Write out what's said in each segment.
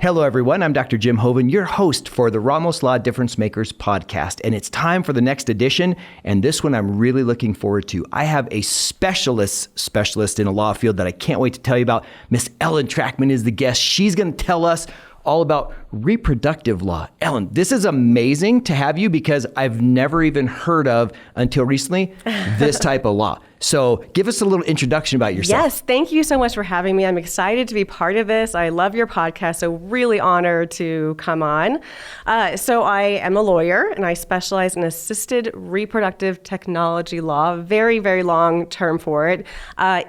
Hello, everyone. I'm Dr. Jim Hoven, your host for the Ramos Law Difference Makers podcast, and it's time for the next edition, and this one I'm really looking forward to. I have a specialist in a law field that I can't wait to tell you about. Miss Ellen Trachman is the guest. She's going to tell us all about reproductive law. Ellen, this is amazing to have you because I've never even heard of, until recently, this type of law. So give us a little introduction about yourself. Yes, thank you so much for having me. I'm excited to be part of this. I love your podcast, so really honored to come on. So I am a lawyer, and I specialize in assisted reproductive technology law, very, very long term for it.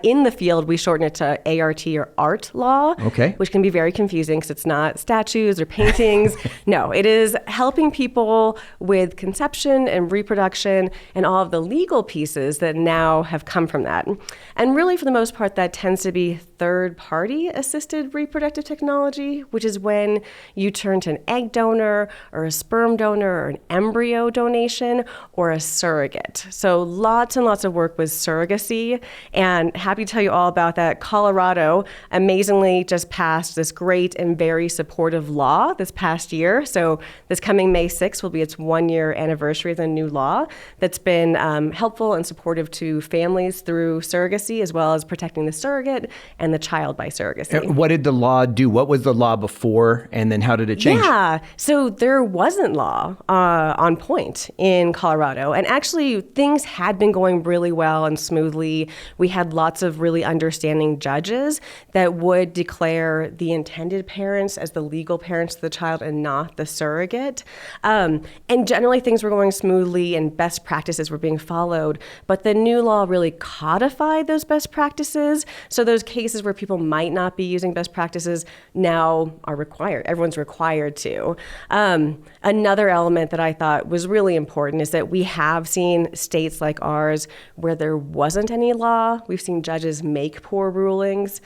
In the field, we shorten it to ART or ART law, which can be very confusing because it's not statues or paintings. No, it is helping people with conception and reproduction and all of the legal pieces that now have come from that. And really, for the most part, that tends to be third-party assisted reproductive technology, which is when you turn to an egg donor or a sperm donor or an embryo donation or a surrogate. So lots and lots of work with surrogacy, and happy to tell you all about that. Colorado amazingly just passed this great and very supportive law this past year. So this coming May 6th will be its 1-year anniversary of the new law that's been helpful and supportive to families through surrogacy, as well as protecting the surrogate and the child by surrogacy. What did the law do? What was the law before, and then how did it change? Yeah, so there wasn't law on point in Colorado, and actually things had been going really well and smoothly. We had lots of really understanding judges that would declare the intended parents as the legal parents of the child and not the surrogate. And generally things were going smoothly and best practices were being followed, but the new law really codified those best practices. So those cases where people might not be using best practices now are required. Everyone's required to. Another element that I thought was really important is that we have seen states like ours where there wasn't any law. We've seen judges make poor rulings.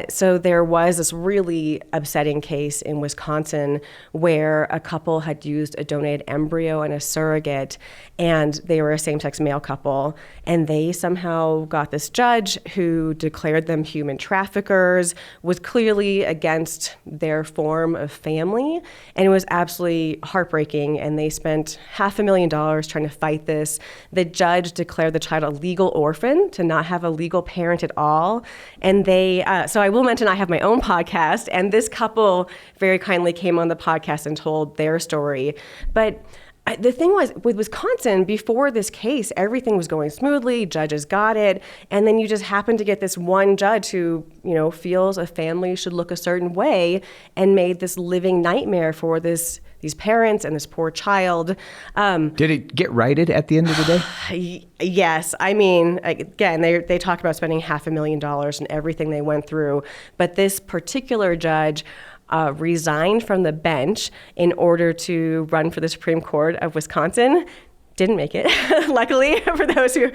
So there was this really upsetting case in Wisconsin where a couple had used a donated embryo and a surrogate, and they were a same-sex male couple, and they somehow got this judge who declared them human traffickers, was clearly against their form of family, and it was absolutely heartbreaking, and they spent $500,000 trying to fight this. The judge declared the child a legal orphan to not have a legal parent at all, and so I will mention I have my own podcast, and this couple very kindly came on the podcast and told their story. But the thing was, with Wisconsin, before this case, everything was going smoothly, judges got it, and then you just happen to get this one judge who, feels a family should look a certain way and made this living nightmare for these parents and this poor child. Did it get righted at the end of the day? Yes. I mean, again, they talk about spending $500,000 and everything they went through, but this particular judge resigned from the bench in order to run for the Supreme Court of Wisconsin. Didn't make it, luckily, for those who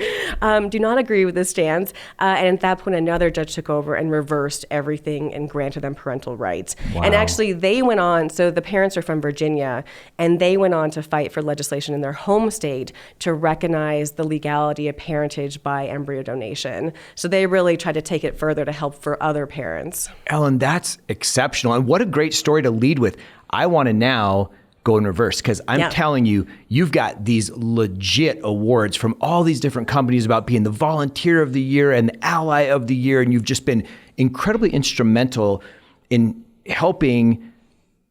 do not agree with this stance. And at that point, another judge took over and reversed everything and granted them parental rights. Wow. And actually, they went on, so the parents are from Virginia, and they went on to fight for legislation in their home state to recognize the legality of parentage by embryo donation. So they really tried to take it further to help for other parents. Ellen, that's exceptional. And what a great story to lead with. I want to now go in reverse, because I'm telling you, you've got these legit awards from all these different companies about being the volunteer of the year and the ally of the year, and you've just been incredibly instrumental in helping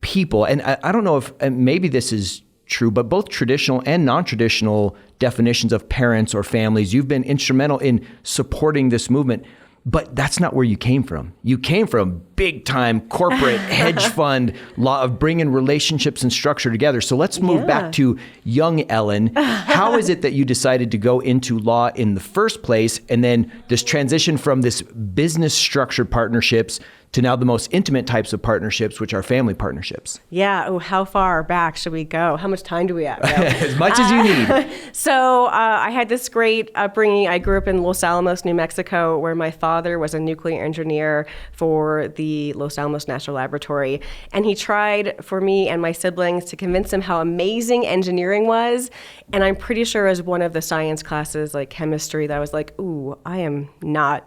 people. And I don't know if maybe this is true, but both traditional and non-traditional definitions of parents or families, you've been instrumental in supporting this movement. But that's not where you came from. You came from big time corporate hedge fund law of bringing relationships and structure together. So let's move back to young Ellen. How is it that you decided to go into law in the first place, and then this transition from this business structured partnerships to now the most intimate types of partnerships, which are family partnerships? Yeah. Oh, how far back should we go? How much time do we have? As much as you need. So I had this great upbringing. I grew up in Los Alamos, New Mexico, where my father father was a nuclear engineer for the Los Alamos National Laboratory. And he tried for me and my siblings to convince him how amazing engineering was. And I'm pretty sure as one of the science classes, like chemistry, that I was like, ooh, I am not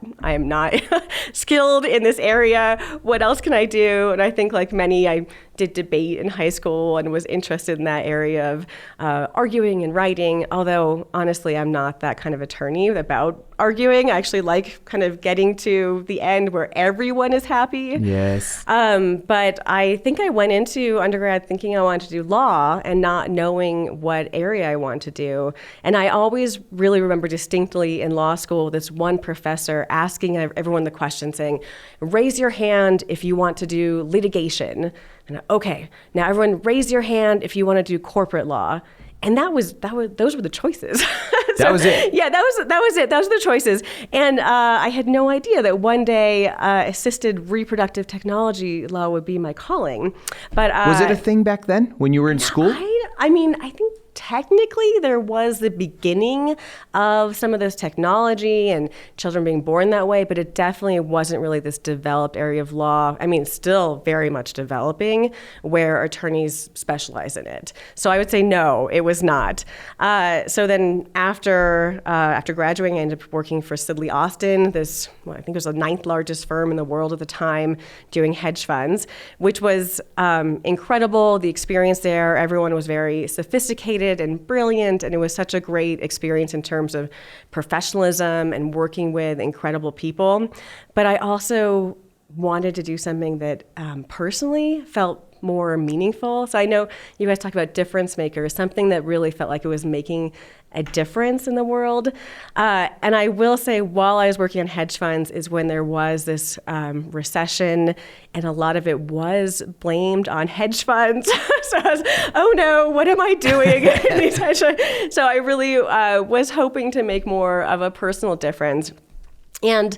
skilled in this area. What else can I do? And I think like many, I did debate in high school and was interested in that area of arguing and writing, although honestly, I'm not that kind of attorney about arguing. I actually like kind of getting to the end where everyone is happy. Yes. But I think I went into undergrad thinking I wanted to do law and not knowing what area I wanted to do. And I always really remember distinctly in law school, this one professor asking everyone the question saying, raise your hand if you want to do litigation. And okay, now everyone raise your hand if you want to do corporate law. And those were the choices. That was it. Yeah, that was it. Those were the choices. And I had no idea that one day assisted reproductive technology law would be my calling. But was it a thing back then when you were in school? I mean, I think technically there was the beginning of some of this technology and children being born that way, but it definitely wasn't really this developed area of law. I mean, still very much developing where attorneys specialize in it. So I would say no, it was not. So then after graduating, I ended up working for Sidley Austin, this, I think it was the 9th largest firm in the world at the time, doing hedge funds, which was incredible. The experience there, everyone was very sophisticated and brilliant, and it was such a great experience in terms of professionalism and working with incredible people. But I also wanted to do something that personally felt more meaningful. So I know you guys talk about difference makers, something that really felt like it was making a difference in the world. And I will say, while I was working on hedge funds is when there was this recession, and a lot of it was blamed on hedge funds. So I was, oh no, what am I doing in these hedge funds? So I really was hoping to make more of a personal difference. And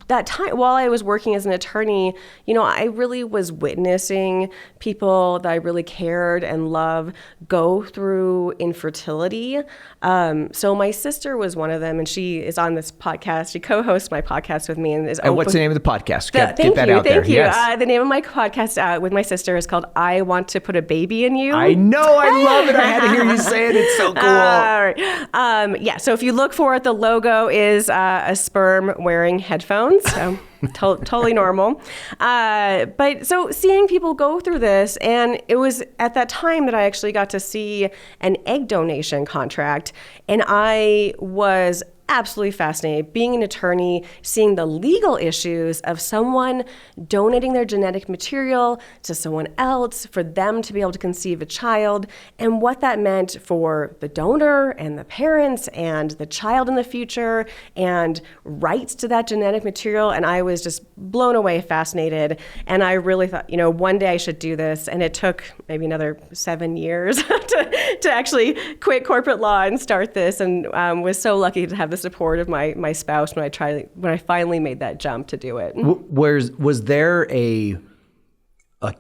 that time, while I was working as an attorney, I really was witnessing people that I really cared and loved go through infertility. So my sister was one of them, and she is on this podcast. She co-hosts my podcast with me. And what's the name of the podcast? Get that out there. Thank you. Yes. The name of my podcast with my sister is called I Want to Put a Baby in You. I know. I love it. I had to hear you say it. It's so cool. All right. Yeah. So if you look for it, the logo is a sperm wearing headphones. So totally normal. But so seeing people go through this, and it was at that time that I actually got to see an egg donation contract, and I was absolutely fascinated. Being an attorney, seeing the legal issues of someone donating their genetic material to someone else for them to be able to conceive a child, and what that meant for the donor and the parents and the child in the future and rights to that genetic material. And I was just blown away, fascinated. And I really thought, one day I should do this. And it took maybe another 7 years to actually quit corporate law and start this, and was so lucky to have the support of my spouse when I finally made that jump to do it. Was there a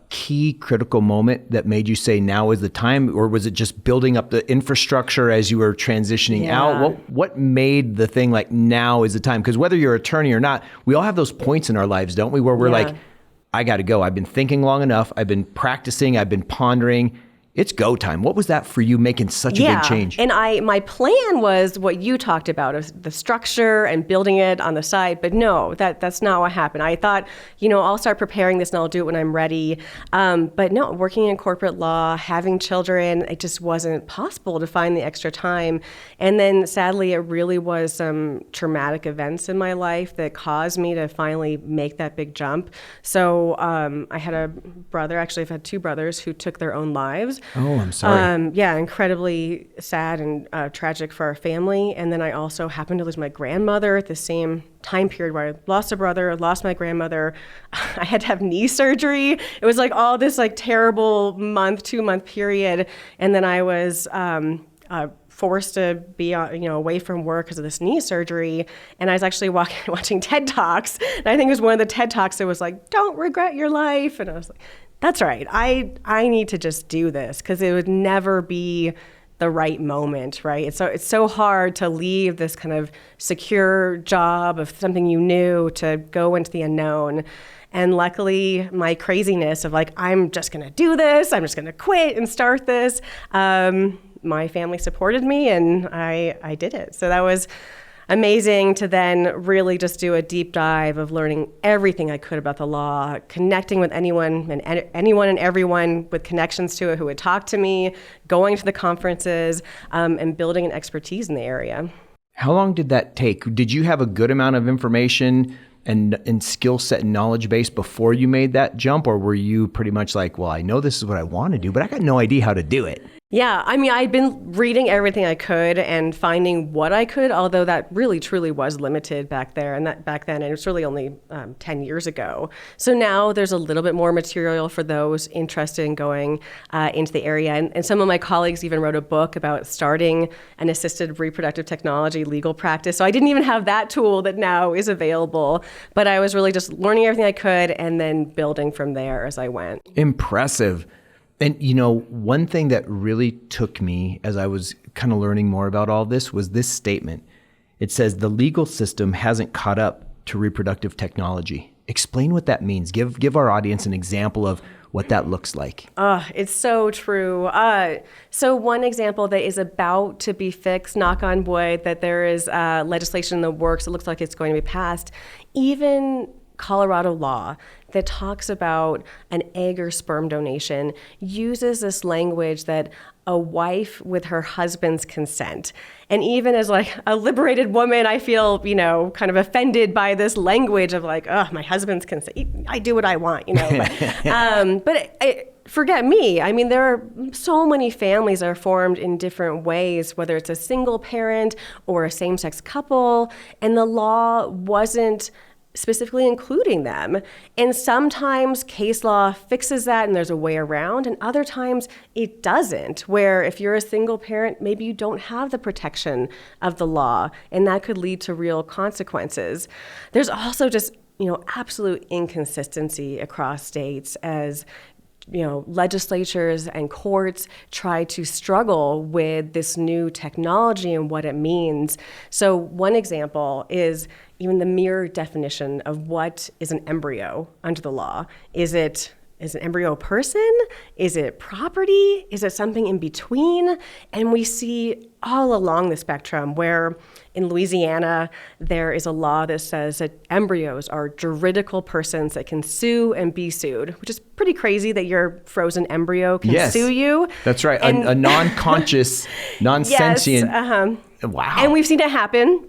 key critical moment that made you say now is the time, or was it just building up the infrastructure as you were transitioning out? What made the thing like now is the time? Because whether you're an attorney or not, we all have those points in our lives, don't we, where we're like, I got to go. I've been thinking long enough. I've been practicing. I've been pondering. It's go time. What was that for you, making such a big change? And my plan was what you talked about, of the structure and building it on the side. But no, that's not what happened. I thought, I'll start preparing this and I'll do it when I'm ready. But no, working in corporate law, having children, it just wasn't possible to find the extra time. And then sadly, it really was some traumatic events in my life that caused me to finally make that big jump. So I had a brother, actually I've had 2 brothers who took their own lives. Oh, I'm sorry. Incredibly sad and tragic for our family. And then I also happened to lose my grandmother at the same time period where I lost a brother, lost my grandmother. I had to have knee surgery. It was like all this like terrible 2-month period. And then I was forced to be away from work because of this knee surgery. And I was actually watching TED Talks. And I think it was one of the TED Talks that was like, don't regret your life. And I was like, that's right. I need to just do this because it would never be the right moment, right? It's so hard to leave this kind of secure job of something you knew to go into the unknown. And luckily, my craziness of like, I'm just going to do this, I'm just going to quit and start this, my family supported me, and I did it. So that was amazing to then really just do a deep dive of learning everything I could about the law, connecting with anyone and everyone with connections to it who would talk to me, going to the conferences, and building an expertise in the area. How long did that take? Did you have a good amount of information and skill set and knowledge base before you made that jump? Or were you pretty much like, well, I know this is what I want to do, but I got no idea how to do it? Yeah, I mean, I'd been reading everything I could and finding what I could, although that really truly was limited back then, and it was really only 10 years ago. So now there's a little bit more material for those interested in going into the area. And some of my colleagues even wrote a book about starting an assisted reproductive technology legal practice. So I didn't even have that tool that now is available, but I was really just learning everything I could and then building from there as I went. Impressive. And, you know, one thing that really took me as I was kind of learning more about all this was this statement. It says, the legal system hasn't caught up to reproductive technology. Explain what that means. Give our audience an example of what that looks like. It's so true. So one example that is about to be fixed, knock on wood, that there is legislation in the works. It looks like it's going to be passed. Even Colorado law that talks about an egg or sperm donation uses this language that a wife with her husband's consent. And even as like a liberated woman, I feel, kind of offended by this language of like, oh, my husband's consent. I do what I want, Forget me. I mean, there are so many families are formed in different ways, whether it's a single parent or a same-sex couple, and the law wasn't specifically including them. And sometimes case law fixes that and there's a way around, and other times it doesn't, where if you're a single parent, maybe you don't have the protection of the law, and that could lead to real consequences. There's also just, absolute inconsistency across states as legislatures and courts try to struggle with this new technology and what it means. So one example is even the mere definition of what is an embryo under the law. Is an embryo a person? Is it property? Is it something in between? And we see all along the spectrum where in Louisiana, there is a law that says that embryos are juridical persons that can sue and be sued, which is pretty crazy that your frozen embryo can sue you. That's right. And a non-conscious, non-sentient. Yes, Wow. And we've seen it happen.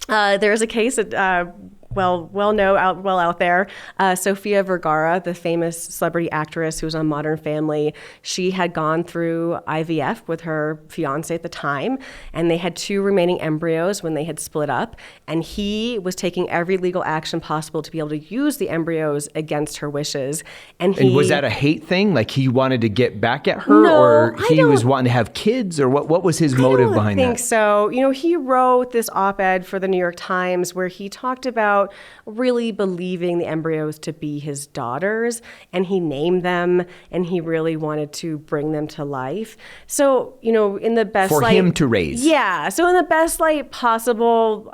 There's a case that well out there. Sofia Vergara, the famous celebrity actress who was on Modern Family, she had gone through IVF with her fiance at the time, and they had 2 remaining embryos when they had split up, and he was taking every legal action possible to be able to use the embryos against her wishes. And was that a hate thing? Like he wanted to get back at her, or he was wanting to have kids, or what was his motive behind that? I think so. He wrote this op-ed for the New York Times where he talked about really believing the embryos to be his daughters, and he named them, and he really wanted to bring them to life. So, in the best light... For him to raise. Yeah. So in the best light possible,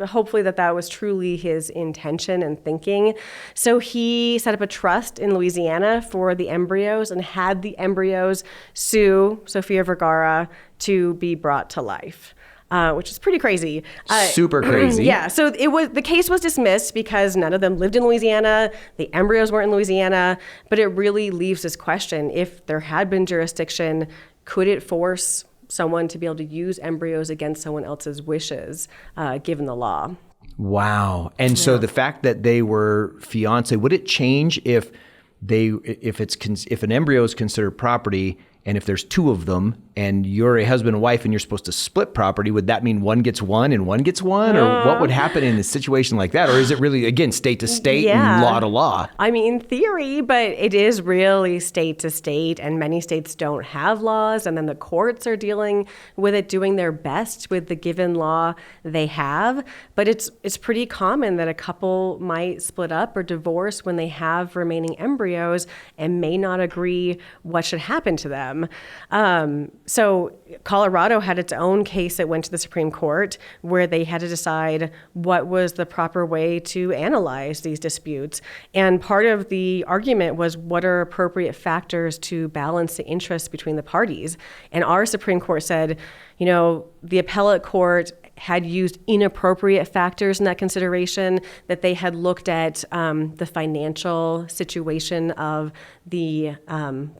hopefully that was truly his intention and thinking. So he set up a trust in Louisiana for the embryos and had the embryos sue Sofia Vergara to be brought to life. Which is pretty crazy. Super crazy. Yeah. So the case was dismissed because none of them lived in Louisiana. The embryos weren't in Louisiana. But it really leaves this question: if there had been jurisdiction, could it force someone to be able to use embryos against someone else's wishes, given the law? Wow. And so the fact that they were fiance, would it change if an embryo is considered property? And if there's 2 of them and you're a husband and wife and you're supposed to split property, would that mean one gets one and one gets one? Or what would happen in a situation like that? Or is it really, again, state to state and law to law? I mean, in theory, but it is really state to state, and many states don't have laws. And then the courts are dealing with it, doing their best with the given law they have. But it's pretty common that a couple might split up or divorce when they have remaining embryos and may not agree what should happen to them. So Colorado had its own case that went to the Supreme Court where they had to decide what was the proper way to analyze these disputes. And part of the argument was what are appropriate factors to balance the interests between the parties. And our Supreme Court said, the appellate court had used inappropriate factors in that consideration, that they had looked at the financial situation of the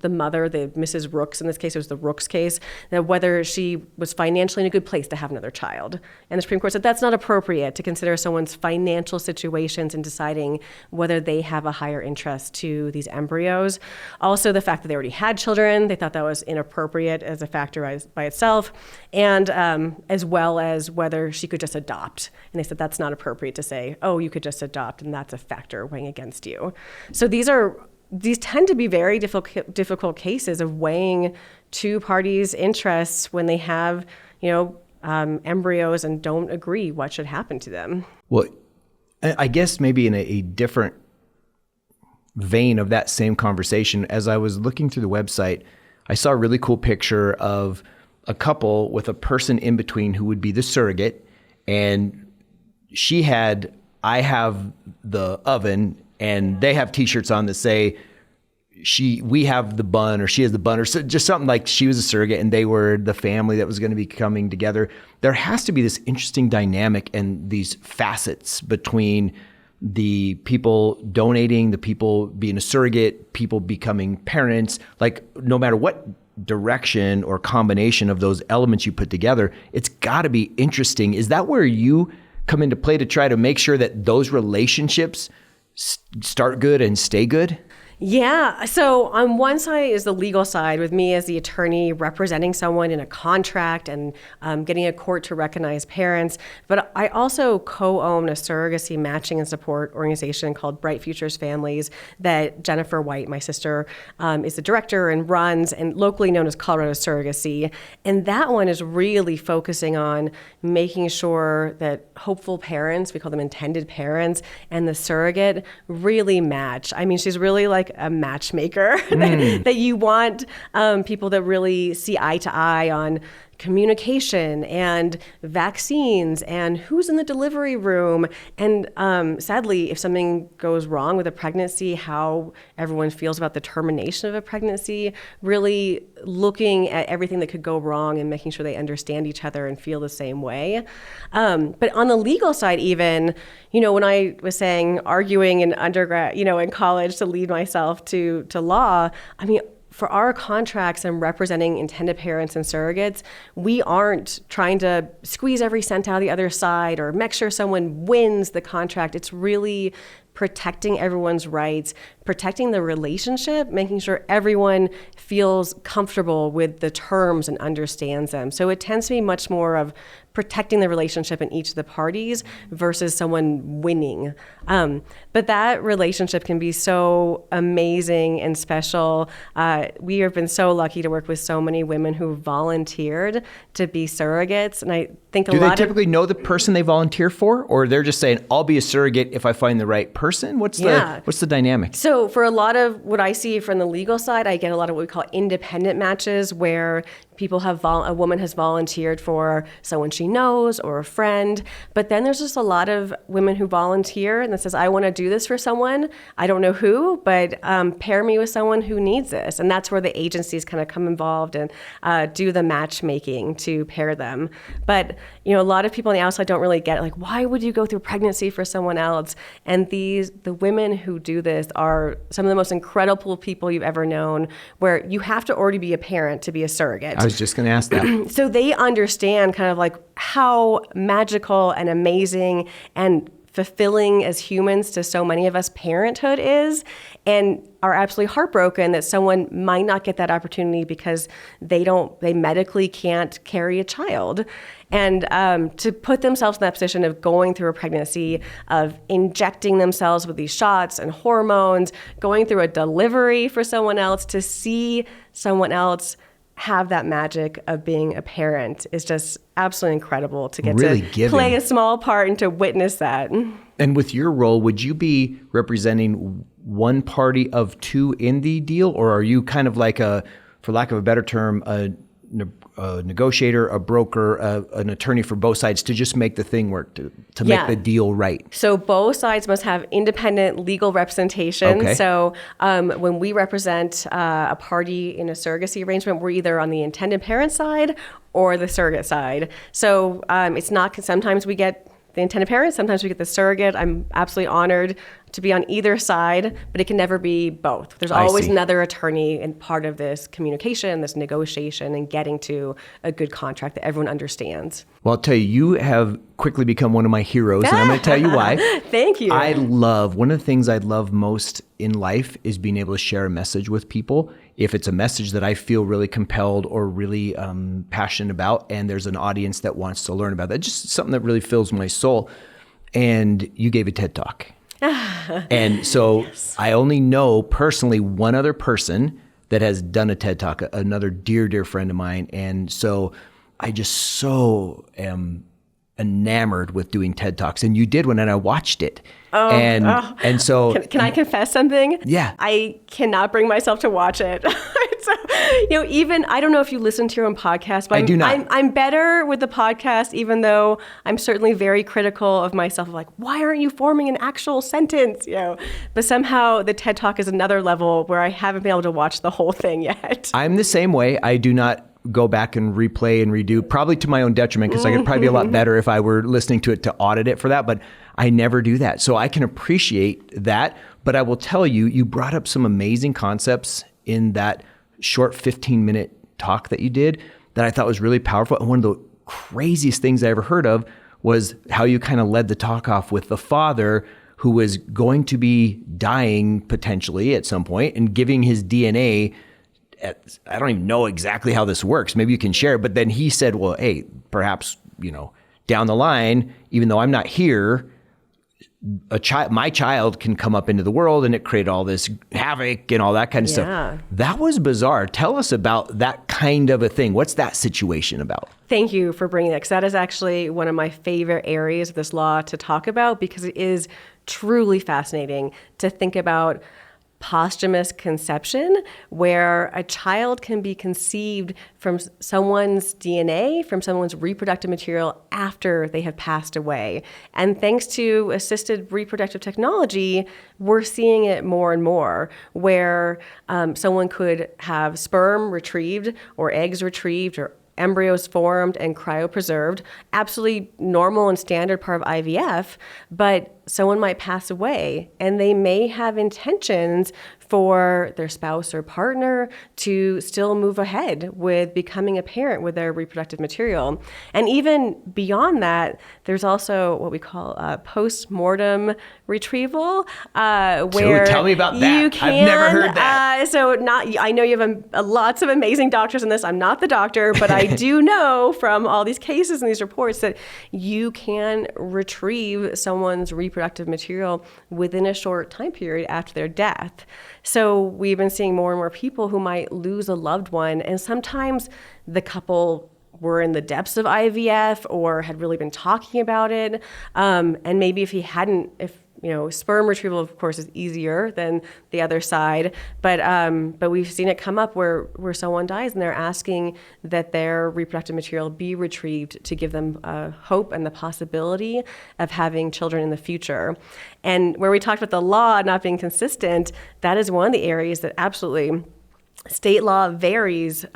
mother, the Mrs. Rooks, in this case it was the Rooks case, that whether she was financially in a good place to have another child. And the Supreme Court said that's not appropriate to consider someone's financial situations in deciding whether they have a higher interest to these embryos. Also, the fact that they already had children, they thought that was inappropriate as a factor by itself, and as well as whether she could just adopt. And they said that's not appropriate to say, oh, you could just adopt, and that's a factor weighing against you. So these tend to be very difficult cases of weighing two parties' interests when they have, embryos and don't agree what should happen to them. Well, I guess maybe in a different vein of that same conversation, as I was looking through the website, I saw a really cool picture of a couple with a person in between who would be the surrogate. And I have the oven, and they have t-shirts on that say, we have the bun, or she has the bun, or so, just something like she was a surrogate and they were the family that was going to be coming together. There has to be this interesting dynamic and these facets between the people donating, the people being a surrogate, people becoming parents. Like, no matter what direction or combination of those elements you put together, it's got to be interesting. Is that where you come into play to try to make sure that those relationships start good and stay good? Yeah. So on one side is the legal side, with me as the attorney representing someone in a contract and getting a court to recognize parents. But I also co-own a surrogacy matching and support organization called Bright Futures Families that Jennifer White, my sister, is the director and runs, and locally known as Colorado Surrogacy. And that one is really focusing on making sure that hopeful parents, we call them intended parents, and the surrogate really match. I mean, she's really like a matchmaker that you want people that really see eye to eye on communication and vaccines and who's in the delivery room. And sadly, if something goes wrong with a pregnancy, how everyone feels about the termination of a pregnancy, really looking at everything that could go wrong and making sure they understand each other and feel the same way. But on the legal side, even, when I was saying arguing in undergrad, in college to lead myself to law, I mean, for our contracts and representing intended parents and surrogates, we aren't trying to squeeze every cent out of the other side or make sure someone wins the contract. It's really protecting everyone's rights, protecting the relationship, making sure everyone feels comfortable with the terms and understands them. So it tends to be much more of protecting the relationship in each of the parties versus someone winning. But that relationship can be so amazing and special. We have been so lucky to work with so many women who volunteered to be surrogates. And I think Do they typically know the person they volunteer for? Or they're just saying, I'll be a surrogate if I find the right person? What's the dynamic? So for a lot of what I see from the legal side, I get a lot of what we call independent matches, where people have a woman has volunteered for someone she knows or a friend. But then there's just a lot of women who volunteer and that says, I want to do this for someone. I don't know who, but pair me with someone who needs this. And that's where the agencies kind of come involved and do the matchmaking to pair them. But a lot of people on the outside don't really get it. Like, why would you go through pregnancy for someone else? And the women who do this are some of the most incredible people you've ever known, where you have to already be a parent to be a surrogate. I was just going to ask that. So they understand kind of like how magical and amazing and fulfilling as humans to so many of us parenthood is, and are absolutely heartbroken that someone might not get that opportunity because they medically can't carry a child. And to put themselves in that position of going through a pregnancy, of injecting themselves with these shots and hormones, going through a delivery for someone else, to see someone else have that magic of being a parent is just absolutely incredible to get really to play a small part and to witness that. And with your role, would you be representing one party of two in the deal, or are you kind of like for lack of a better term, negotiator, a broker, an attorney for both sides to just make the thing work, to make the deal right? So both sides must have independent legal representation. Okay. So when we represent a party in a surrogacy arrangement, we're either on the intended parent side or the surrogate side. So it's not, sometimes we get the intended parent, sometimes we get the surrogate. I'm absolutely honored to be on either side, but it can never be both. There's always another attorney and part of this communication, this negotiation, and getting to a good contract that everyone understands. Well, I'll tell you, you have quickly become one of my heroes, and I'm going to tell you why. Thank you. One of the things I love most in life is being able to share a message with people. If it's a message that I feel really compelled or really passionate about, and there's an audience that wants to learn about that, just something that really fills my soul. And you gave a TED Talk. And so I only know personally one other person that has done a TED Talk, another dear friend of mine. And so I just so am enamored with doing TED Talks. And you did one, and I watched it. And so can I confess something? Yeah. I cannot bring myself to watch it. So, even, I don't know if you listen to your own podcast, but I do not. I'm better with the podcast, even though I'm certainly very critical of myself, like, why aren't you forming an actual sentence? But somehow the TED Talk is another level where I haven't been able to watch the whole thing yet. I'm the same way. I do not go back and replay and redo, probably to my own detriment, because I could probably be a lot better if I were listening to it to audit it for that, but I never do that. So I can appreciate that, but I will tell you, you brought up some amazing concepts in that short 15-minute talk that you did that I thought was really powerful. And one of the craziest things I ever heard of was how you kind of led the talk off with the father who was going to be dying potentially at some point and giving his DNA. I don't even know exactly how this works. Maybe you can share it. But then he said, well, hey, perhaps, down the line, even though I'm not here, my child can come up into the world, and it created all this havoc and all that kind of stuff. That was bizarre. Tell us about that kind of a thing. What's that situation about? Thank you for bringing that, because that is actually one of my favorite areas of this law to talk about, because it is truly fascinating to think about posthumous conception, where a child can be conceived from someone's DNA, from someone's reproductive material after they have passed away. And thanks to assisted reproductive technology, we're seeing it more and more, where someone could have sperm retrieved or eggs retrieved or embryos formed and cryopreserved, absolutely normal and standard part of IVF, but someone might pass away and they may have intentions for their spouse or partner to still move ahead with becoming a parent with their reproductive material. And even beyond that, there's also what we call post-mortem retrieval, where tell me about that. You can, I've never heard that. I know you have lots of amazing doctors in this. I'm not the doctor, but I do know from all these cases and these reports that you can retrieve someone's reproductive material within a short time period after their death. So we've been seeing more and more people who might lose a loved one, and sometimes the couple were in the depths of IVF or had really been talking about it, and maybe if sperm retrieval, of course, is easier than the other side, but we've seen it come up where someone dies and they're asking that their reproductive material be retrieved to give them hope and the possibility of having children in the future. And where we talked about the law not being consistent, that is one of the areas that absolutely state law varies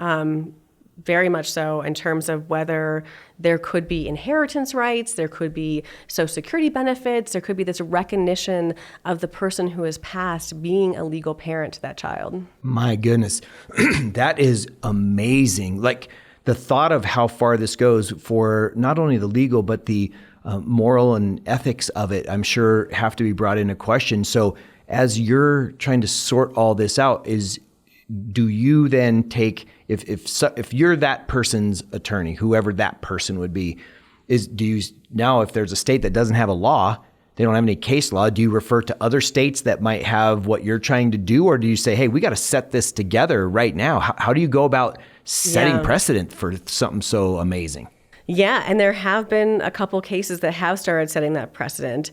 very much so in terms of whether there could be inheritance rights, there could be Social Security benefits, there could be this recognition of the person who has passed being a legal parent to that child. My goodness, that is amazing. Like the thought of how far this goes for not only the legal, but the moral and ethics of it, I'm sure have to be brought into question. So as you're trying to sort all this out, do you then take, if you're that person's attorney, whoever that person would be, if there's a state that doesn't have a law, they don't have any case law, do you refer to other states that might have what you're trying to do? Or do you say, hey, we got to set this together right now? How do you go about setting precedent for something so amazing? Yeah, and there have been a couple cases that have started setting that precedent.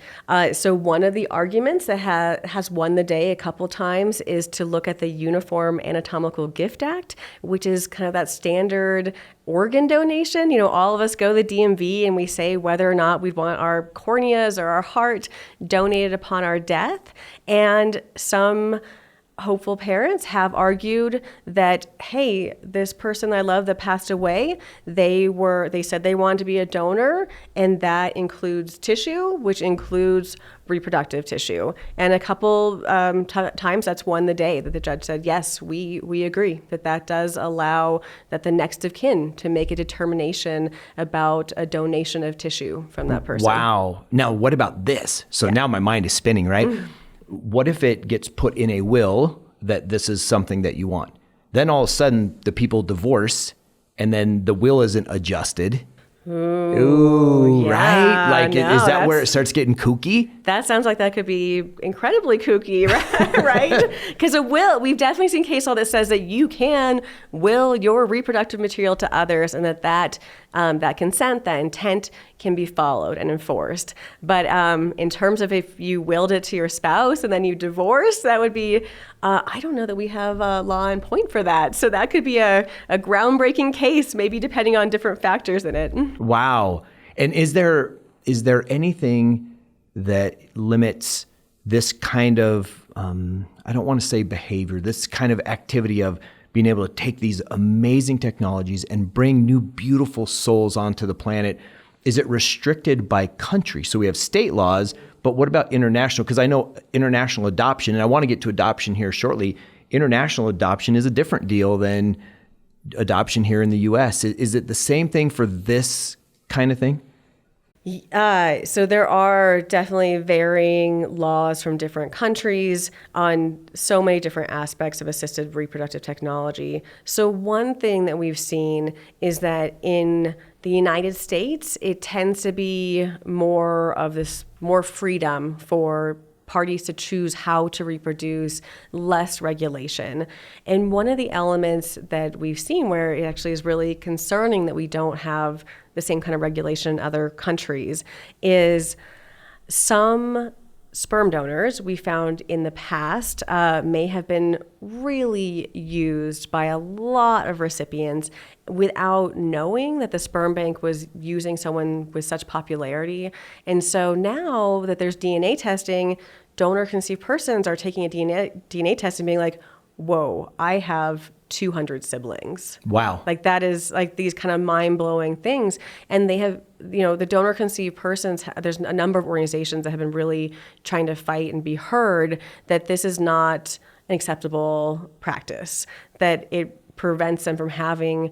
So one of the arguments that has won the day a couple times is to look at the Uniform Anatomical Gift Act, which is kind of that standard organ donation. All of us go to the DMV and we say whether or not we'd want our corneas or our heart donated upon our death. And some hopeful parents have argued that, hey, this person I love that passed away, they said they wanted to be a donor, and that includes tissue, which includes reproductive tissue. And a couple times that's won the day, that the judge said, yes, we agree that does allow that the next of kin to make a determination about a donation of tissue from that person. Wow. Now, what about this? So now my mind is spinning, right? What if it gets put in a will that this is something that you want? Then all of a sudden the people divorce and then the will isn't adjusted. Ooh, yeah, right? Like, is that where it starts getting kooky? That sounds like that could be incredibly kooky, right? Because we've definitely seen case law that says that you can will your reproductive material to others, and that consent, that intent can be followed and enforced. But in terms of if you willed it to your spouse and then you divorce, that would be, I don't know that we have a law in point for that. So that could be a groundbreaking case, maybe depending on different factors in it. Wow. And is there anything that limits this kind of, I don't want to say behavior, this kind of activity of being able to take these amazing technologies and bring new beautiful souls onto the planet? Is it restricted by country? So we have state laws, but what about international? Because I know international adoption, and I want to get to adoption here shortly. International adoption is a different deal than adoption here in the U.S. Is it the same thing for this kind of thing? So there are definitely varying laws from different countries on so many different aspects of assisted reproductive technology. So one thing that we've seen is that in the United States, it tends to be more freedom for parties to choose how to reproduce, less regulation. And one of the elements that we've seen where it actually is really concerning that we don't have the same kind of regulation in other countries is some sperm donors we found in the past may have been really used by a lot of recipients without knowing that the sperm bank was using someone with such popularity. And so now that there's DNA testing, donor conceived persons are taking a DNA test and being like, whoa, I have 200 siblings. Wow. Like that is like these kind of mind-blowing things. And they have, the donor conceived persons, there's a number of organizations that have been really trying to fight and be heard that this is not an acceptable practice, that it prevents them from having,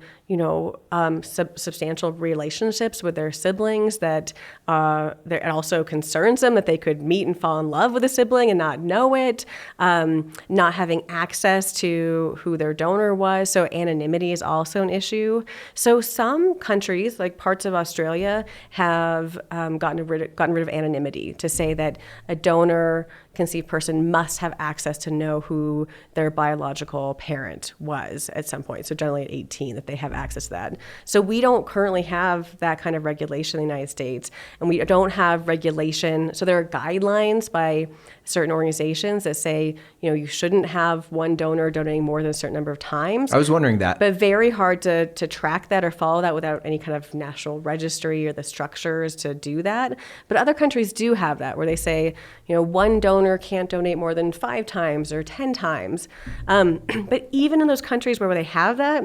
substantial relationships with their siblings, that it also concerns them that they could meet and fall in love with a sibling and not know it, not having access to who their donor was. So anonymity is also an issue. So some countries, like parts of Australia, have gotten rid of anonymity to say that a donor conceived person must have access to know who their biological parent was at some point. So generally at 18, that they have access to that. So we don't currently have that kind of regulation in the United States, and we don't have regulation. So there are guidelines by certain organizations that say, you shouldn't have one donor donating more than a certain number of times. I was wondering that. But very hard to track that or follow that without any kind of national registry or the structures to do that. But other countries do have that, where they say, one donor can't donate more than 5 times or 10 times. But even in those countries where they have that,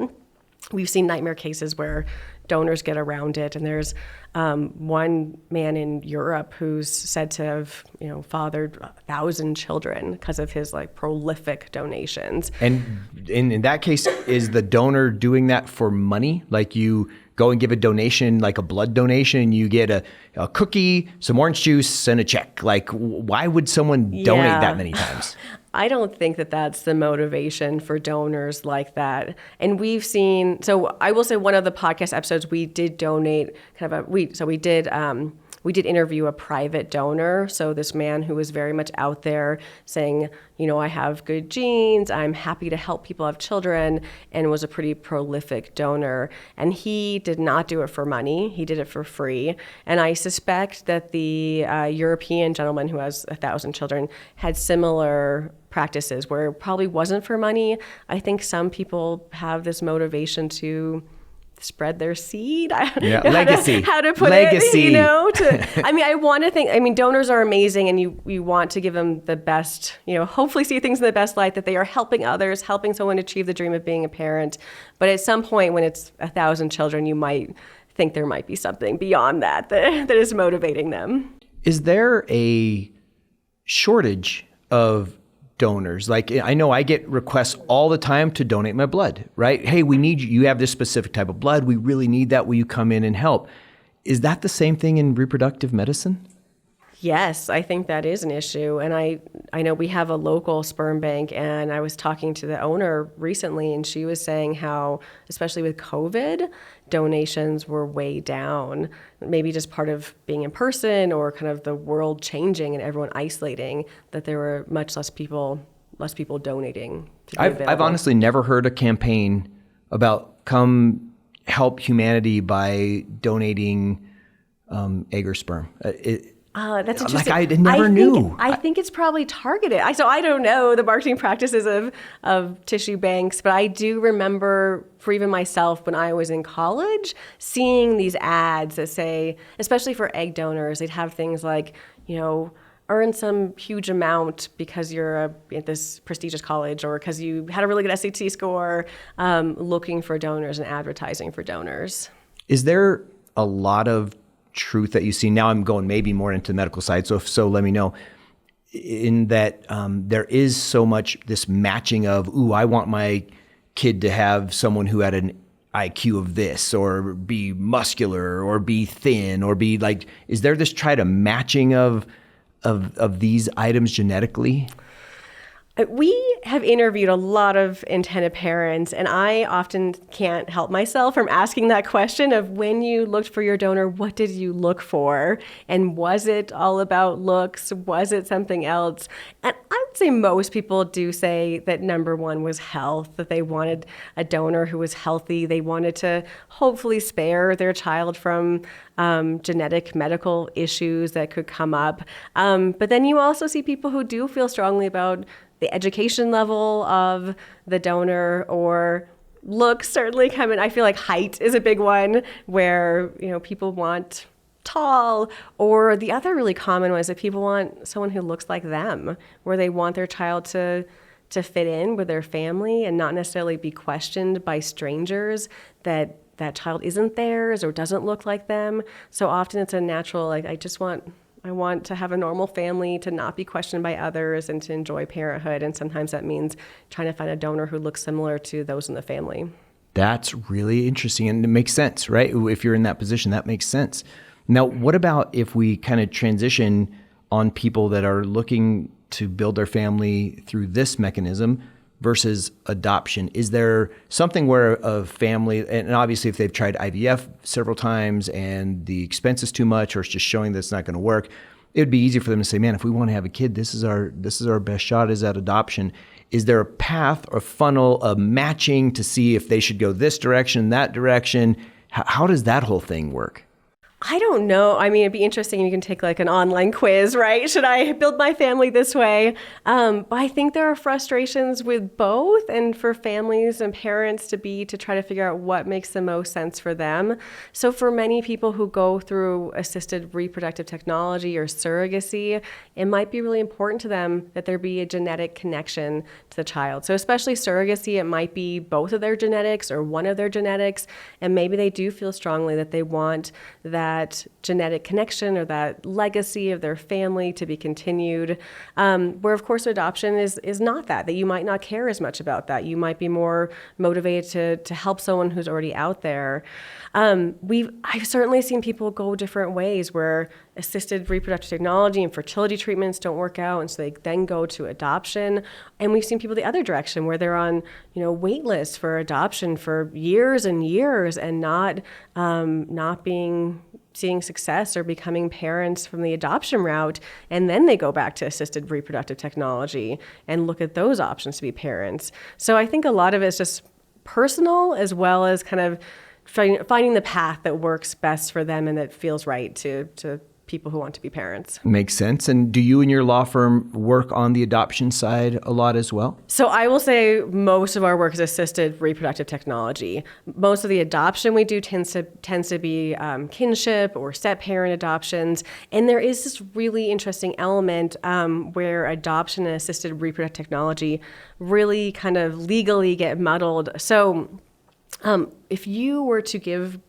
we've seen nightmare cases where donors get around it. And there's one man in Europe who's said to have, fathered 1,000 children because of his prolific donations. And in that case, is the donor doing that for money? Like you go and give a donation, like a blood donation, you get a cookie, some orange juice, and a check. Like, why would someone donate that many times? I don't think that that's the motivation for donors like that. And we've seen, so I will say one of the podcast episodes, we did donate we did We did interview a private donor, so this man who was very much out there saying, I have good genes, I'm happy to help people have children, and was a pretty prolific donor. And he did not do it for money, he did it for free. And I suspect that the European gentleman who has 1,000 children had similar practices where it probably wasn't for money. I think some people have this motivation to spread their seed. Legacy. How to put Legacy. it, I want to think, donors are amazing, and you want to give them the best, hopefully see things in the best light, that they are helping others, helping someone achieve the dream of being a parent. But at some point when it's 1,000 children, you might think there might be something beyond that is motivating them. Is there a shortage of donors? Like, I know I get requests all the time to donate my blood, right? Hey, we need you. You have this specific type of blood. We really need that. Will you come in and help? Is that the same thing in reproductive medicine? Yes, I think that is an issue. And I know we have a local sperm bank, and I was talking to the owner recently, and she was saying how, especially with COVID, donations were way down. Maybe just part of being in person or kind of the world changing and everyone isolating, that there were much less people donating. I've honestly never heard a campaign about come help humanity by donating egg or sperm. That's interesting. Like I never knew. I think it's probably targeted. So I don't know the marketing practices of tissue banks, but I do remember, for even myself, when I was in college, seeing these ads that say, especially for egg donors, they'd have things like, earn some huge amount because you're at this prestigious college or because you had a really good SAT score, looking for donors and advertising for donors. Is there a lot of truth that you see? Now I'm going maybe more into the medical side, so if so, let me know. In that there is so much this matching of, I want my kid to have someone who had an IQ of this, or be muscular, or be thin, or be like, is there this try to matching of these items genetically? We have interviewed a lot of intended parents, and I often can't help myself from asking that question of, when you looked for your donor, what did you look for? And was it all about looks? Was it something else? And I would say most people do say that number one was health, that they wanted a donor who was healthy. They wanted to hopefully spare their child from genetic medical issues that could come up. But then you also see people who do feel strongly about the education level of the donor, or looks certainly come in. I feel like height is a big one where, people want tall, or the other really common one is that people want someone who looks like them, where they want their child to fit in with their family and not necessarily be questioned by strangers that child isn't theirs or doesn't look like them. So often it's a natural, I want to have a normal family, to not be questioned by others, and to enjoy parenthood. And sometimes that means trying to find a donor who looks similar to those in the family. That's really interesting, and it makes sense, right? If you're in that position, that makes sense. Now, what about if we kind of transition on people that are looking to build their family through this mechanism versus adoption? Is there something where a family, and obviously if they've tried IVF several times and the expense is too much, or it's just showing that it's not going to work, it would be easy for them to say, man, if we want to have a kid, this is our best shot, is at adoption. Is there a path or funnel of matching to see if they should go this direction, that direction? How does that whole thing work? I don't know. It'd be interesting. You can take like an online quiz, right? Should I build my family this way? But I think there are frustrations with both, and for families and parents to try to figure out what makes the most sense for them. So for many people who go through assisted reproductive technology or surrogacy, it might be really important to them that there be a genetic connection to the child. So especially surrogacy, it might be both of their genetics or one of their genetics, and maybe they do feel strongly that they want that genetic connection or that legacy of their family to be continued, where of course adoption is not that you might not care as much about that. You might be more motivated to help someone who's already out there. I've certainly seen people go different ways where assisted reproductive technology and fertility treatments don't work out, and so they then go to adoption. And we've seen people the other direction where they're on, wait lists for adoption for years and years and not being seeing success or becoming parents from the adoption route, and then they go back to assisted reproductive technology and look at those options to be parents. So I think a lot of it's just personal, as well as kind of finding the path that works best for them and that feels right to people who want to be parents. Makes sense. And do you and your law firm work on the adoption side a lot as well? So I will say most of our work is assisted reproductive technology. Most of the adoption we do tends to be kinship or step-parent adoptions. And there is this really interesting element where adoption and assisted reproductive technology really kind of legally get muddled. So if you were to give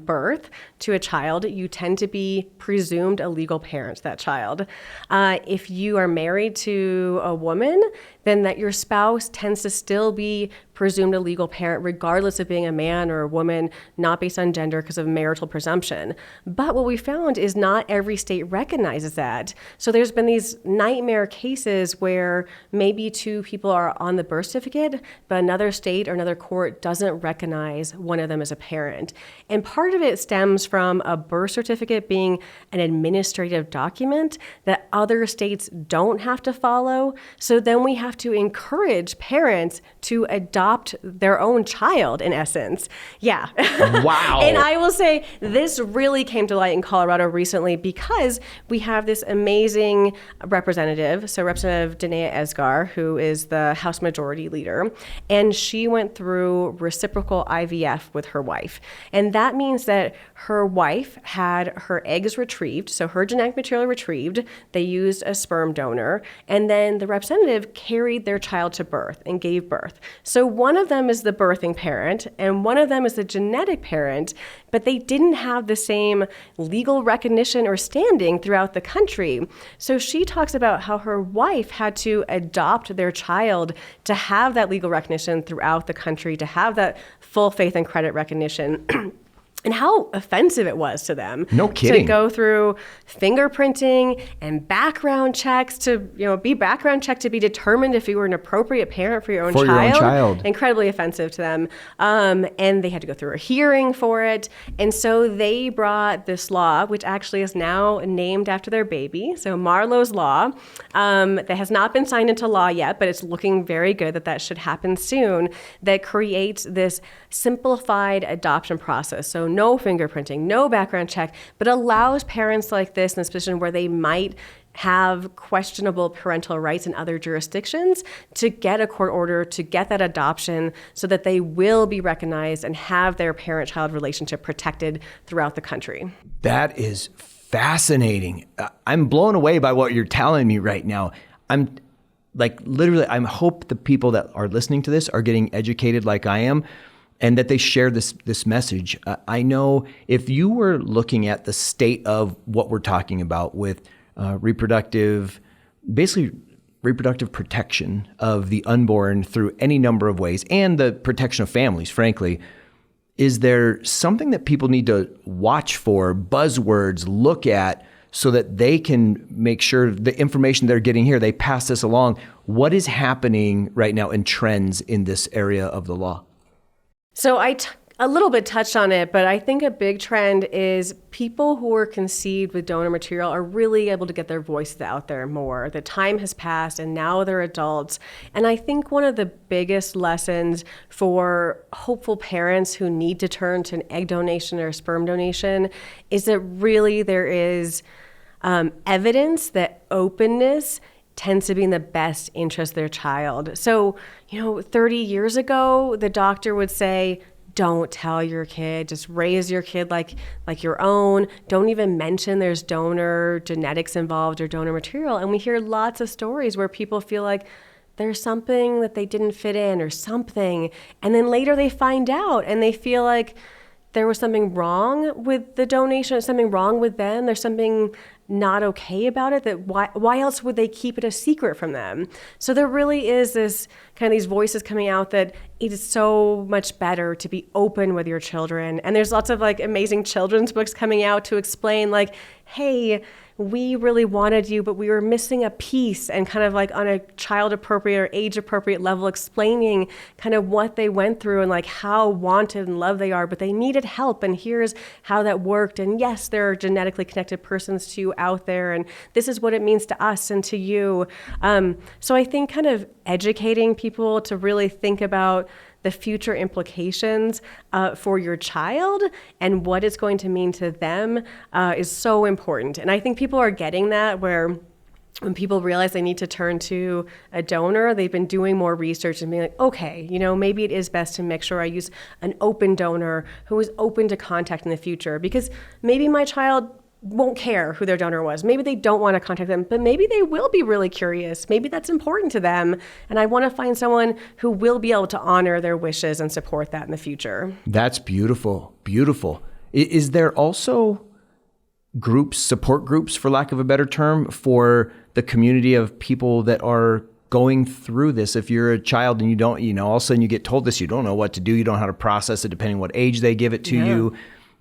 birth to a child, you tend to be presumed a legal parent to that child. If you are married to a woman, then that your spouse tends to still be presumed a legal parent, regardless of being a man or a woman, not based on gender because of marital presumption. But what we found is not every state recognizes that. So there's been these nightmare cases where maybe two people are on the birth certificate, but another state or another court doesn't recognize one of them as a parent. And part of it stems from a birth certificate being an administrative document that other states don't have to follow. So then we have to encourage parents to adopt their own child, in essence. Yeah. Wow. And I will say this really came to light in Colorado recently because we have this amazing representative. So Representative Danae Esgar, who is the House Majority Leader, and she went through reciprocal IVF with her wife. And that means that her wife had her eggs retrieved, so her genetic material retrieved. They used a sperm donor, and then the representative carried their child to birth and gave birth. So one of them is the birthing parent, and one of them is the genetic parent, but they didn't have the same legal recognition or standing throughout the country. So she talks about how her wife had to adopt their child to have that legal recognition throughout the country, to have that full faith and credit recognition. And how offensive it was to them. No kidding. To go through fingerprinting and background checks to, be background checked to be determined if you were an appropriate parent for your own child. Incredibly offensive to them. And they had to go through a hearing for it. And so they brought this law, which actually is now named after their baby. So Marlowe's Law, that has not been signed into law yet, but it's looking very good that should happen soon, that creates this simplified adoption process. So no fingerprinting, no background check, but allows parents like this in this position where they might have questionable parental rights in other jurisdictions to get a court order, to get that adoption so that they will be recognized and have their parent-child relationship protected throughout the country. That is fascinating. I'm blown away by what you're telling me right now. I'm hope the people that are listening to this are getting educated like I am, and that they share this message. I know if you were looking at the state of what we're talking about with reproductive protection of the unborn through any number of ways, and the protection of families, frankly, is there something that people need to watch for, buzzwords, look at, so that they can make sure the information they're getting here, they pass this along? What is happening right now in trends in this area of the law? So a little bit touched on it, but I think a big trend is people who were conceived with donor material are really able to get their voices out there more. The time has passed and now they're adults. And I think one of the biggest lessons for hopeful parents who need to turn to an egg donation or sperm donation is that really there is evidence that openness tends to be in the best interest of their child. So, 30 years ago, the doctor would say, don't tell your kid, just raise your kid like your own. Don't even mention there's donor genetics involved or donor material. And we hear lots of stories where people feel like there's something that they didn't fit in or something. And then later they find out and they feel like there was something wrong with the donation, something wrong with them. There's something not okay about it, that why else would they keep it a secret from them? So there really is this kind of these voices coming out that it is so much better to be open with your children. And there's lots of like amazing children's books coming out to explain like, hey, we really wanted you, but we were missing a piece, and kind of like on a child appropriate or age appropriate level, explaining kind of what they went through and like how wanted and loved they are, but they needed help. And here's how that worked. And yes, there are genetically connected persons to you out there. And this is what it means to us and to you. So I think kind of educating people to really think about the future implications for your child and what it's going to mean to them is so important. And I think people are getting that, where when people realize they need to turn to a donor, they've been doing more research and being like, okay, maybe it is best to make sure I use an open donor who is open to contact in the future, because maybe my child won't care who their donor was. Maybe they don't want to contact them, but maybe they will be really curious. Maybe that's important to them. And I want to find someone who will be able to honor their wishes and support that in the future. That's beautiful. Beautiful. Is there also support groups, for lack of a better term, for the community of people that are going through this? If you're a child and you don't, all of a sudden you get told this, you don't know what to do, you don't know how to process it, depending on what age they give it to you.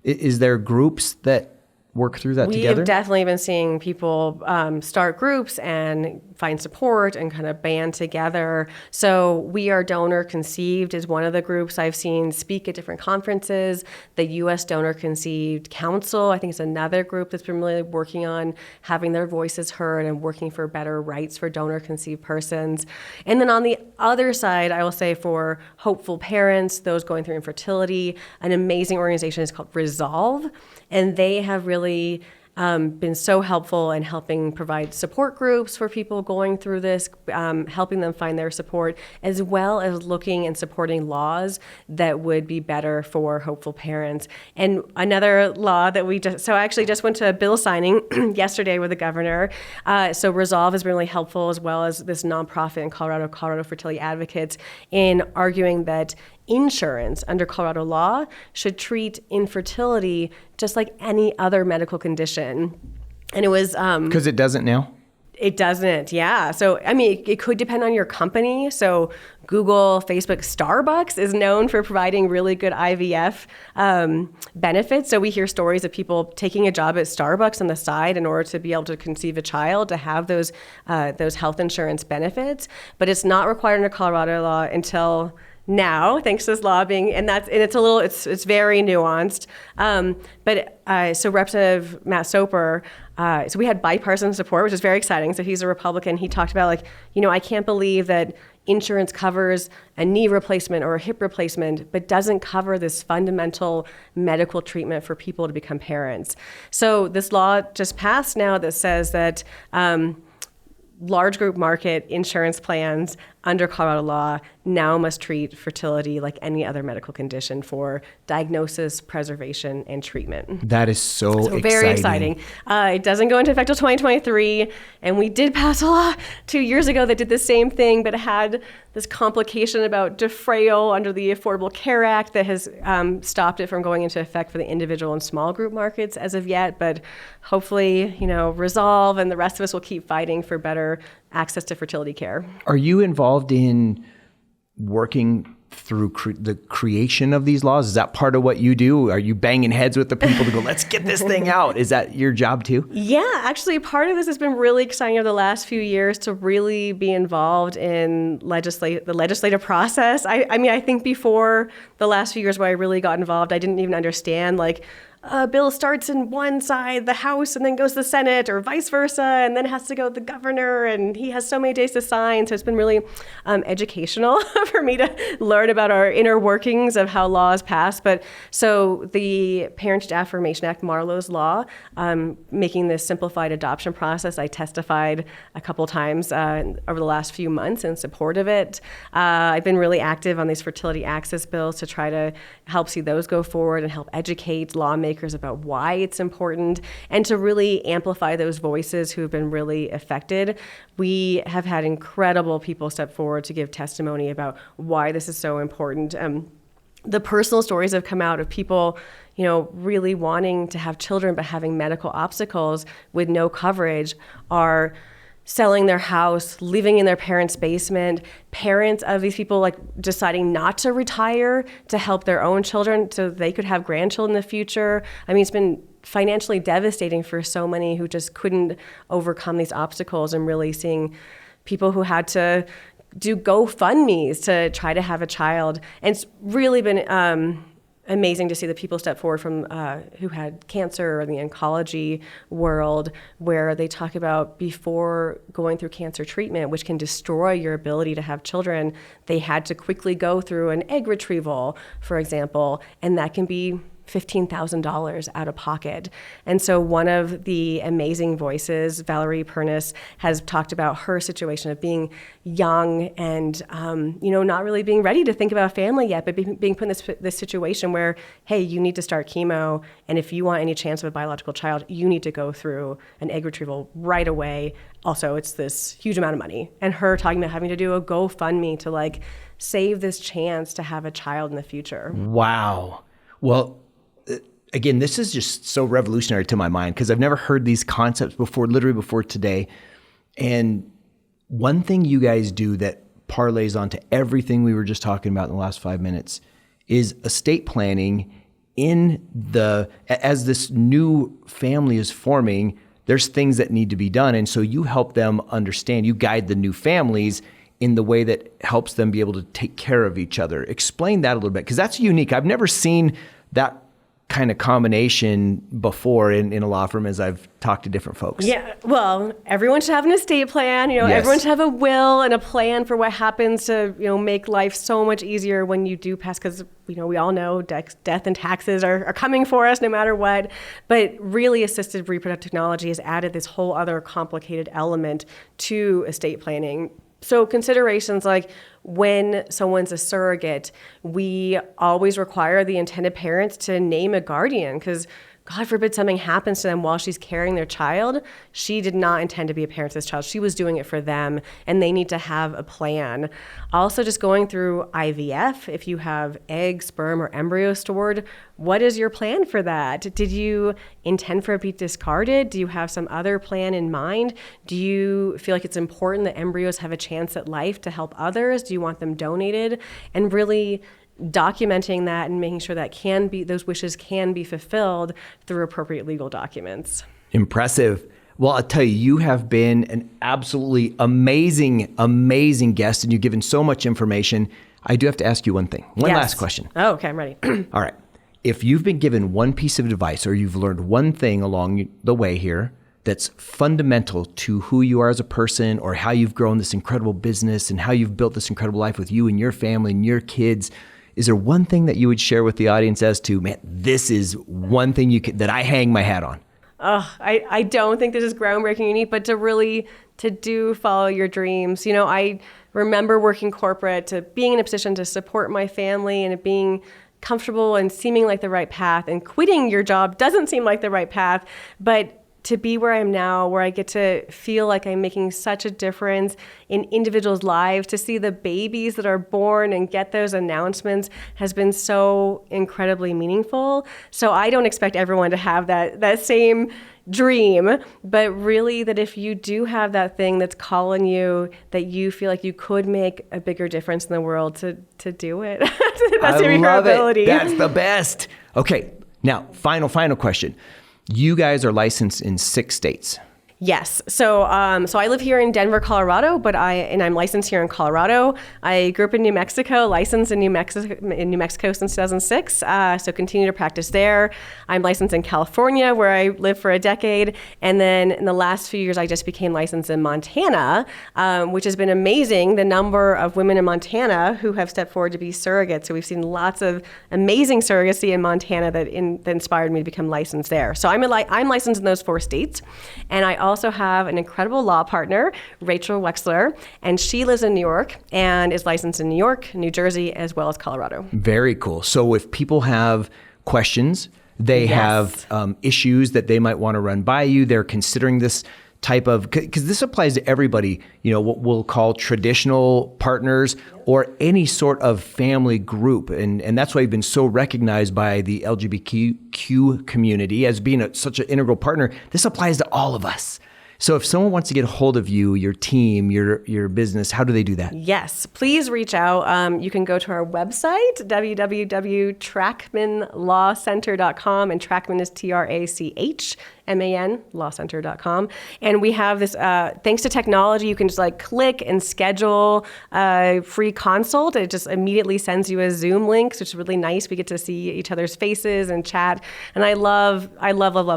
Is there groups that work through that together? We have definitely been seeing people start groups and find support and kind of band together. So We Are Donor Conceived is one of the groups I've seen speak at different conferences. The U.S. Donor Conceived Council, I think, is another group that's been really working on having their voices heard and working for better rights for donor conceived persons. And then on the other side, I will say for hopeful parents, those going through infertility, an amazing organization is called Resolve. And they have really been so helpful in helping provide support groups for people going through this, helping them find their support, as well as looking and supporting laws that would be better for hopeful parents. And another law that I actually just went to a bill signing yesterday with the governor. So Resolve has been really helpful, as well as this nonprofit in Colorado Fertility Advocates, in arguing that insurance under Colorado law should treat infertility just like any other medical condition. And it was... Because it doesn't now? It doesn't, yeah. So, I mean, it could depend on your company. So Google, Facebook, Starbucks is known for providing really good IVF benefits. So we hear stories of people taking a job at Starbucks on the side in order to be able to conceive a child, to have those health insurance benefits. But it's not required under Colorado law until now, thanks to this lobbying, it's very nuanced. So Representative Matt Soper, so we had bipartisan support, which is very exciting. So he's a Republican. He talked about I can't believe that insurance covers a knee replacement or a hip replacement, but doesn't cover this fundamental medical treatment for people to become parents. So this law just passed now that says that large group market insurance plans under Colorado law now must treat fertility like any other medical condition for diagnosis, preservation, and treatment. That is so exciting. Very exciting. It doesn't go into effect until 2023, and we did pass a law 2 years ago that did the same thing, but it had this complication about defrayal under the Affordable Care Act that has stopped it from going into effect for the individual and small group markets as of yet. But hopefully, Resolve and the rest of us will keep fighting for better access to fertility care. Are you involved in working through the creation of these laws? Is that part of what you do? Are you banging heads with the people to go, let's get this thing out? Is that your job too? Yeah, actually part of this has been really exciting over the last few years to really be involved in the legislative process. I think before the last few years where I really got involved, I didn't even understand a bill starts in one side, the House, and then goes to the Senate, or vice versa, and then has to go to the governor, and he has so many days to sign. So it's been really educational for me to learn about our inner workings of how laws pass. But so the Parentage Affirmation Act, Marlowe's law, making this simplified adoption process, I testified a couple times over the last few months in support of it. I've been really active on these fertility access bills to try to help see those go forward and help educate lawmakers about why it's important, and to really amplify those voices who have been really affected. We have had incredible people step forward to give testimony about why this is so important. The personal stories have come out of people, really wanting to have children but having medical obstacles with no coverage are selling their house, living in their parents' basement, parents of these people like deciding not to retire to help their own children so they could have grandchildren in the future. I mean, it's been financially devastating for so many who just couldn't overcome these obstacles, and really seeing people who had to do GoFundMes to try to have a child. And it's really been amazing to see the people step forward from who had cancer or in the oncology world, where they talk about before going through cancer treatment, which can destroy your ability to have children, they had to quickly go through an egg retrieval, for example, and that can be $15,000 out of pocket. And so one of the amazing voices, Valerie Pernis, has talked about her situation of being young and, not really being ready to think about a family yet, but being put in this situation where, hey, you need to start chemo, and if you want any chance of a biological child, you need to go through an egg retrieval right away. Also, it's this huge amount of money. And her talking about having to do a GoFundMe to like save this chance to have a child in the future. Wow. Well, again, this is just so revolutionary to my mind because I've never heard these concepts before, literally before today. And one thing you guys do that parlays onto everything we were just talking about in the last 5 minutes is estate planning. As this new family is forming, there's things that need to be done. And so you help them understand, you guide the new families in the way that helps them be able to take care of each other. Explain that a little bit, because that's unique. I've never seen that kind of combination before in a law firm as I've talked to different folks. Yeah, well, everyone should have an estate plan. Yes. Everyone should have a will and a plan for what happens to, make life so much easier when you do pass, because, we all know death and taxes are coming for us no matter what. But really, assisted reproductive technology has added this whole other complicated element to estate planning. So considerations like when someone's a surrogate, we always require the intended parents to name a guardian, because God forbid something happens to them while she's carrying their child. She did not intend to be a parent to this child. She was doing it for them, and they need to have a plan. Also, just going through IVF, if you have egg, sperm, or embryo stored, what is your plan for that? Did you intend for it to be discarded? Do you have some other plan in mind? Do you feel like it's important that embryos have a chance at life to help others? Do you want them donated? And really documenting that and making sure that those wishes can be fulfilled through appropriate legal documents. Impressive. Well, I'll tell you, you have been an absolutely amazing, amazing guest, and you've given so much information. I do have to ask you one thing. One last question. Oh, okay, I'm ready. All right. If you've been given one piece of advice or you've learned one thing along the way here that's fundamental to who you are as a person, or how you've grown this incredible business and how you've built this incredible life with you and your family and your kids, is there one thing that you would share with the audience as to, man, this is one thing that I hang my hat on? I don't think this is groundbreaking or unique, but to follow your dreams. I remember working corporate, to being in a position to support my family and being comfortable and seeming like the right path, and quitting your job doesn't seem like the right path, but to be where I am now, where I get to feel like I'm making such a difference in individuals' lives, to see the babies that are born and get those announcements has been so incredibly meaningful. So I don't expect everyone to have that same dream, but really that if you do have that thing that's calling you, that you feel like you could make a bigger difference in the world, to do it. To the best of your ability. That's the best. Okay, now final question. You guys are licensed in 6 states. Yes. So I live here in Denver, Colorado, but I'm licensed here in Colorado. I grew up in New Mexico, licensed in New Mexico since 2006. So continue to practice there. I'm licensed in California, where I lived for a decade. And then in the last few years, I just became licensed in Montana, which has been amazing. The number of women in Montana who have stepped forward to be surrogates. So we've seen lots of amazing surrogacy in Montana that inspired me to become licensed there. So I'm licensed in those 4 states. And I also have an incredible law partner, Rachel Wexler, and she lives in New York and is licensed in New York, New Jersey, as well as Colorado. Very cool. So if people have questions, they have issues that they might want to run by you, they're considering this type of, because this applies to everybody, what we'll call traditional partners or any sort of family group. And that's why you've been so recognized by the LGBTQ community as being such an integral partner. This applies to all of us. So if someone wants to get a hold of you, your team, your business, how do they do that? Yes, please reach out. You can go to our website, www.trachmanlawcenter.com, and Trachman is TRACHMAN, lawcenter.com. And we have this, thanks to technology, you can just click and schedule a free consult. It just immediately sends you a Zoom link, which is really nice. We get to see each other's faces and chat. And I love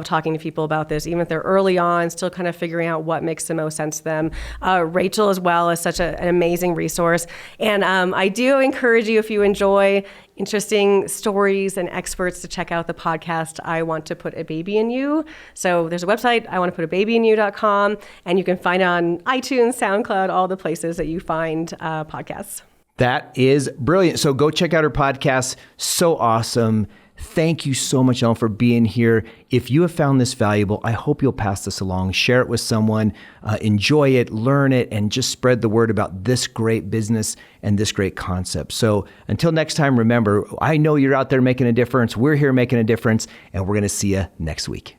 talking to people about this, even if they're early on, still kind of figuring out what makes the most sense to them. Rachel as well is such an amazing resource. And I do encourage you, if you enjoy interesting stories and experts, to check out the podcast, I Want to Put a Baby in You. So there's a website, iwanttoputababyin.you.com, and you can find it on iTunes, SoundCloud, all the places that you find podcasts. That is brilliant. So go check out her podcast. So awesome. Thank you so much, Ellen, for being here. If you have found this valuable, I hope you'll pass this along, share it with someone, enjoy it, learn it, and just spread the word about this great business and this great concept. So until next time, remember, I know you're out there making a difference. We're here making a difference, and we're going to see you next week.